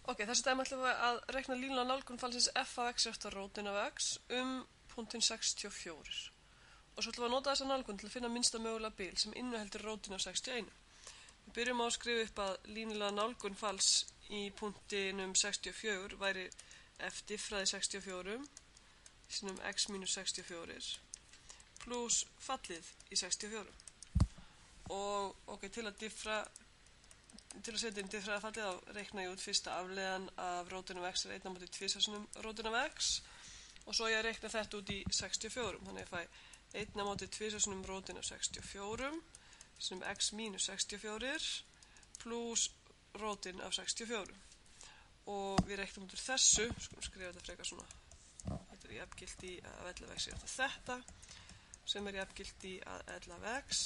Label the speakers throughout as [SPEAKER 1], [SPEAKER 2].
[SPEAKER 1] Ok, þessu dæmi ætlum við að reikna línulega nálgun falsins f af x eftir rótin af x punktinn 64. Og svo ætlum við að nota þessa nálgun til að finna minnsta mögulega bil sem inniheldur rótin af 61. Við byrjum á að skrifa upp að línulega nálgun fals í punktinum 64 væri f diffraði 64 sinum x mínus 64 pluss fallið í 64. Og ok, til að setja inn diffraða fallið þá reikna ég út fyrsta afleiðan af rótin af x 1 á móti 2 sinum rótin af x og svo ég reikna þetta út í 64. Þannig ég fæ 1 á móti 2 sinum rótin af 64 sinum x mínus 64 pluss rótin af 64. Og við reiknum út úr þessu, skulum skrifa þetta frekar svona. Þetta er jafngilt í að 11x er eftir þetta sem er jafngilt í að 11x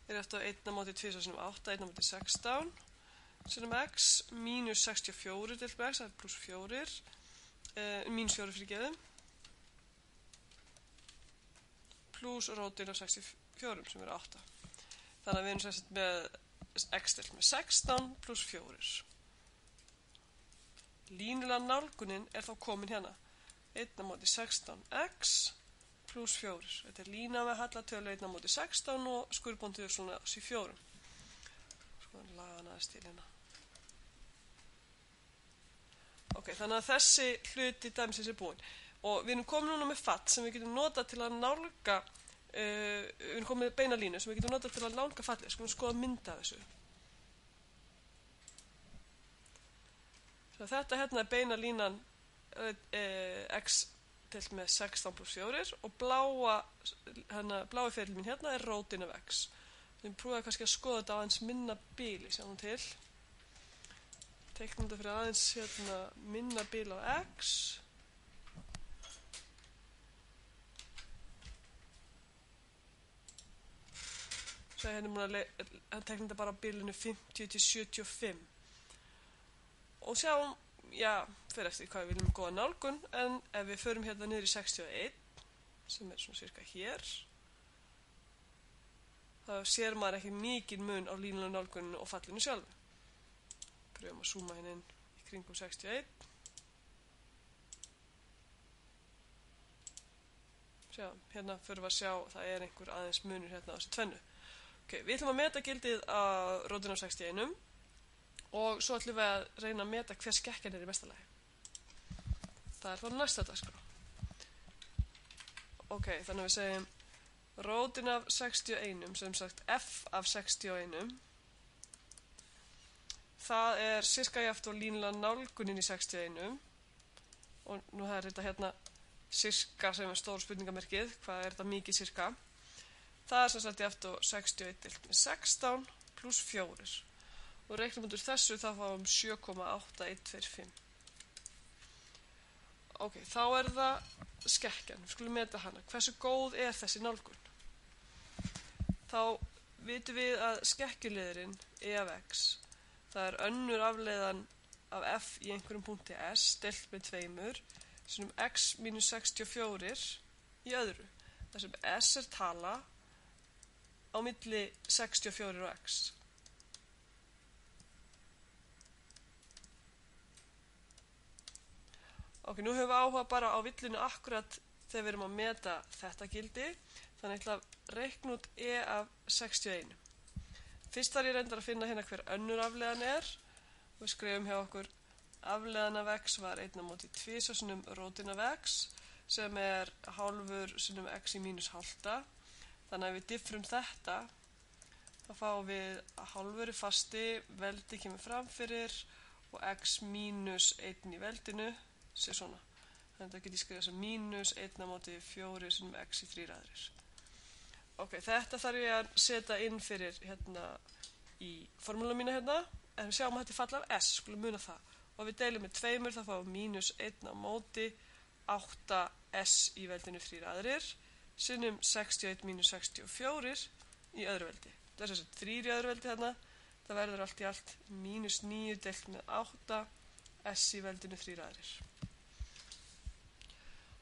[SPEAKER 1] er eftir 1 á móti 2 sinum 8, 1 á móti 16 sinum x mínus 64 deilt með x, það er pluss 4 mínus 4 fyrir geðum pluss rótin af 64 sem er 8. Þannig að við erum sérst með x deilt með 16 pluss 4. Línulega nálgunin er þá komin hérna 1 á móti 16x pluss 4. Þetta er lína með hallatölu 1 á móti 16 og skurðbóndið er svona í 4. Svona laga hann aðeins til hérna. Ok, þannig að þessi hluti dæmisins er búinn. Og við erum komin núna með fatt sem við getum notað til að nálga, við erum komin með beina línu sem við getum notað til að nálga fallið. Skulum skoða mynda af þessu. Svo þetta hérna er beina línan x deilt með 16 pluss 4 og blái feril mín hérna er rótin af x. Við prófaðum kannski að skoða þetta á aðeins minna bili, sjáum til. Teiknum þetta fyrir aðeins hérna minna bil á x. Svo hérna múin að teiknum þetta bara á bilinu 50 til 75. Og sjáum, já, fyrir eftir hvað við viljum góða nálgun, en ef við förum hérna niður í 61, sem er svona cirka hér, þá sér maður ekki mikinn mun á línulega nálguninu og fallinu sjálfu. Pröfum að zooma hérna inn í kringum 61. Sjá, hérna förum við að sjá, það er einhver aðeins munur hérna á þessu tvennu. Ok, við ætlum að meta gildið á rótin af 61 og svo ætlum við að reyna að meta hver skekkjan er í mesta lagi. Það er þá næsta dagskrá. Ok, þannig að við segjum rótin af 61, sem sagt f af 61, það er sirka jafnt og línulega nálgunin í 61 og nú er þetta hérna sirka sem er stór spurningamerkið, hvað er þetta mikið sirka? Það er sem sagt jafnt og 61 deilt með 16 pluss 4 og reiknum út úr þessu þá fáum 7,8125. Ok, þá er það skekkjan, við skulum meta hana. Hversu góð er þessi nálgun? Þá vitum við að skekkjuliðurinn e af x, það er önnur afleiðan af f í einhverjum punkti s deilt með 2 sem x mínus 64 í öðru. Þar sem s er tala á milli 64 og x. Ok, nú höfum við áhuga bara á villinu akkurat þegar við erum að meta þetta gildi, þannig ætla að reikna út e af 61. Fyrst þarf ég reyndar að finna hérna hver önnur afleiðan er og við skrifum hjá okkur afleiðan af x var 1 á móti 2 sinum rótin af x sem er hálfur sinum x í mínus hálfta. Þannig að við diffrum þetta, þá fáum við að hálfur er fasti, veldi kemur fram fyrir og x mínus 1 í veldinu sé svona. Þannig að þetta get ég skrifað sem mínus 1 á móti 4 sinum x í 3 aðrir. Ok, þetta þarf ég að setja inn fyrir hérna í formúluna mína hérna, en við sjáum að þetta er fall af s, skulum muna það. Og við deilum með 2, þá fáum við mínus 1 á móti 8s í veldinu 3 aðrir, sinnum 61 mínus 64 í öðru veldi. Það er þess að 3 í öðru veldi hérna, það verður allt í allt mínus 9 deilt með 8s í veldinu 3 aðrir.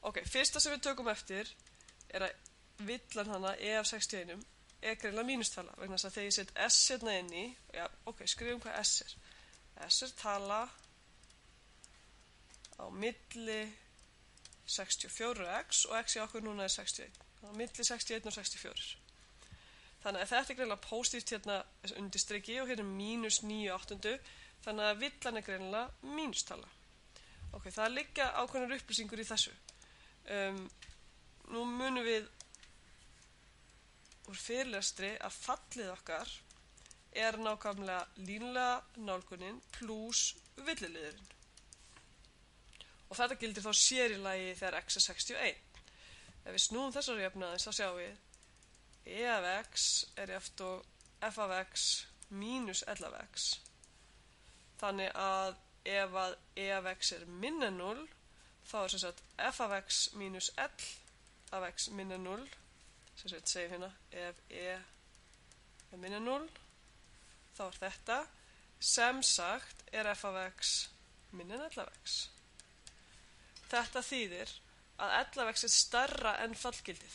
[SPEAKER 1] Ok, fyrsta sem við tökum eftir er að villan hana e af 61 er greinlega mínustala vegna þess að þegar ég set s hérna inn í, já, ok, skrifum hvað s er. S er tala á milli 64x og x í okkur núna er 61. Á milli 61 og 64. Þannig að þetta er greinilega pósitíft hérna undir striki og hérna mínus 9/8. Þannig að villan er greinilega mínustala. Ok, það liggja ákveðnar upplýsingur í þessu. Nú munum við úr fyrirlestri að fallið okkar er nákvæmlega línulega nálgunin pluss villiliðurinn. Og þetta gildir þá sér í lagi þegar x er 61. Ef við snúum þessari jöfnaðins þá sjáum við e af x er jafnt og f af x mínus l af x. Þannig að ef að e af x er minna 0, þá er sem sagt f af x mínus l af x minna 0. Sem sagt segjum hérna, ef e er minna 0, þá er þetta. Sem sagt er f af x minna l af x. Þetta þýðir að l af x er stærra en fallgildið.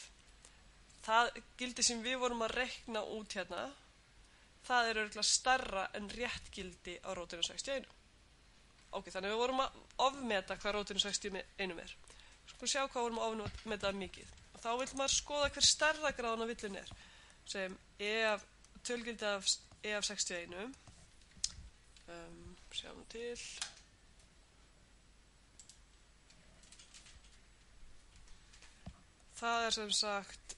[SPEAKER 1] Það gildi sem við vorum að reikna út hérna, það er örugglega stærra en rétt gildi á rótinu 61. Ok, þannig við vorum að ofmeta hvað rótinu 61 er. Skulum sjá hvað vorum að ofmeta mikið. Og þá vil maður skoða hver stærra gráðan af villun er. Sem tölgildi af e af 61. Sjáum til. Það er sem sagt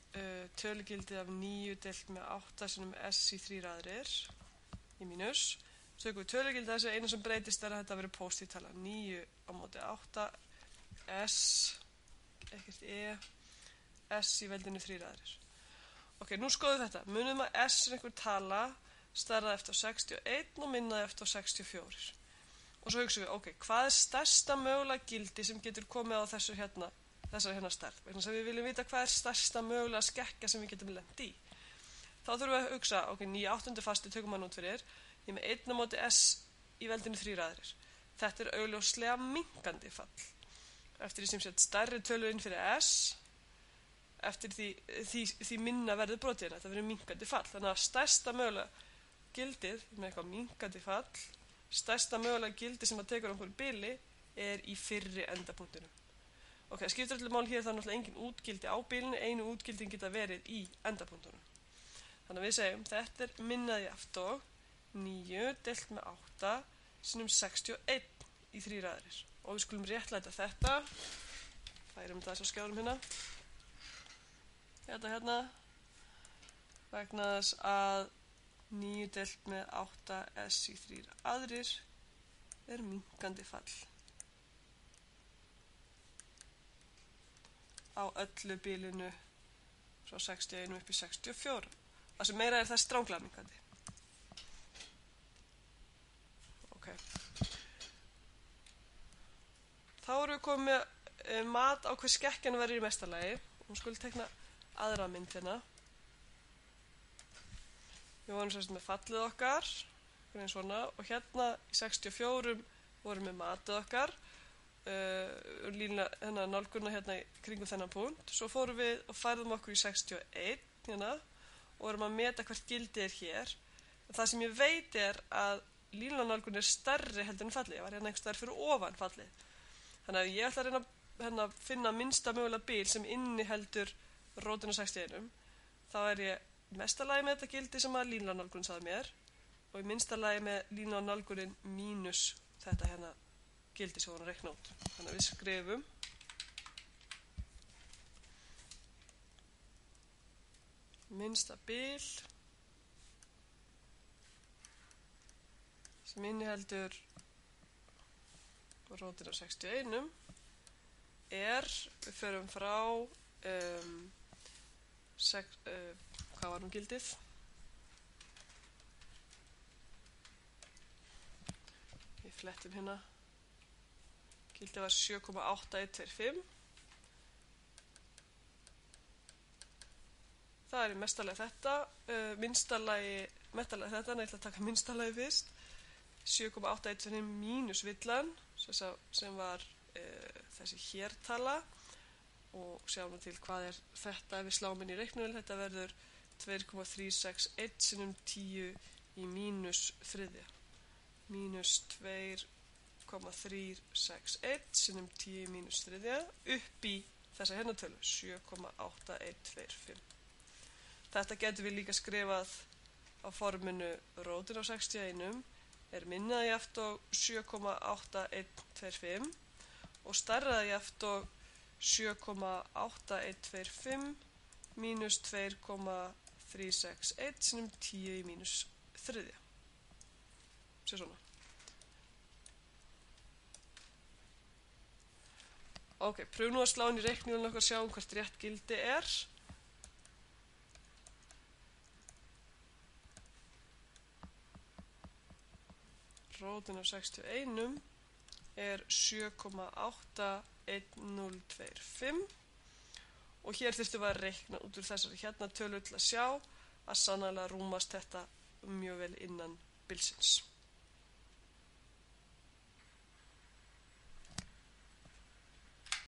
[SPEAKER 1] tölugildið af 9 deilt með 8 sinnum s í 3 aðrir í mínus. Svo tökum við tölugildið þessu, einu sem breytist er að þetta verður pósitív tala. 9 á móti 8 s, ekkert e, s í veldinu 3 aðrir. Ok, nú skoðum þetta. Munum að s er einhver tala stærra eftir 61 og minna eftir 64. Og svo hugsaum við, ok, hvað er stærsta mögulega gildi sem getur komið á þessari hérna stærð? Vegna sem við viljum vita hvað er stærsta mögulega skekkja sem við getum lent í. Þá þurfum við að hugsa, ok, 9/8 fasti tökum maður út fyrir, ég er með 1 á móti s í veldinu 3 aðrir. Þetta er augljóslega minnkandi fall. Eftir því sem sett stærri tölurinn fyrir s, eftir því minna verður brotiðina, þetta verður minnkandi fall. Þannig að stærsta mögulega gildið, með eitthvað minnkandi fall, stærsta mögulega gildi sem að tekur okkur bili er í fyrri endapunktinu. Ok, það skiptir allir mál hér, það er náttúrulega engin útgildi á bilinu, einu útgildin geta verið í endapunktunum. Þannig að við segjum, þetta er minnaði jafnt og 9 deilt með 8 sinnum 61 í 3 aðrir. Og við skulum réttlæta þetta. Færum þetta þess að skjárum hérna. Þetta hérna. Vegna þess að 9 deilt með 8 s í 3 aðrir er minnkandi fall. Á öllu bilinu frá 61 upp í 64. Það sem meira er það stránglega minnkandi. Ok. Þá erum við komið með mat á hver skekkjan verður í mestalagi. Og við skulum tekna aðra mynd hérna. Við vorum sérst með fallið okkar, svona, og hérna í 64 vorum við matið okkar. Lína hérna nálguna hérna í kringum þennan punkt. Svo fórum við og færðum okkur í 61 hérna og vorum að meta hvert gildi er hér. Það sem ég veit er að lína nálgun er stærri heldur en fallið. Ég var hérna einhvers staðar fyrir ofan fallið. Þannig að ég ætla að reyna að finna minnsta mögulega bil sem inniheldur rótinu 61. Þá er ég mesta lagi með þetta gildi sem að lína nálgun sagði mér og í minnsta lagi með lína nálgunin mínus þetta hérna gildi sem voru að reikna út. Þannig að við skrifum minnsta bil sem inniheldur rótina 61 er, við förum frá hvað var nú gildið? Við flettum hérna. Gildið var 7,8125. Það er í mestalagi þetta. Minnstalagi þetta, en ég ætla að taka minnstalagi fyrst. 7,8125 mínus villan, sem var þessi hértala. Og sjáum við til hvað er þetta ef við sláum inn í reiknuvel. Þetta verður 2,361 sinnum 10 í mínus þriðja. Mínus 2,361 7,361 sinnum 10 mínus þriðja upp í þessa hérna tölu, 7,8125. Þetta getum við líka skrifað á forminu rótin af 61 er minna jafnt og 7,8125 og stærra jafnt og 7,8125 mínus 2,361 sinnum 10 í mínus þriðja. Sér svona. Ok, pröfum nú að slá inn í reikninguna okkar og sjáum hvert rétt gildi er. Rótin af 61 er 7,8125 og hér þurftum við að reikna út úr þessari hérna tölu til að sjá að sannarlega rúmast þetta mjög vel innan bilsins.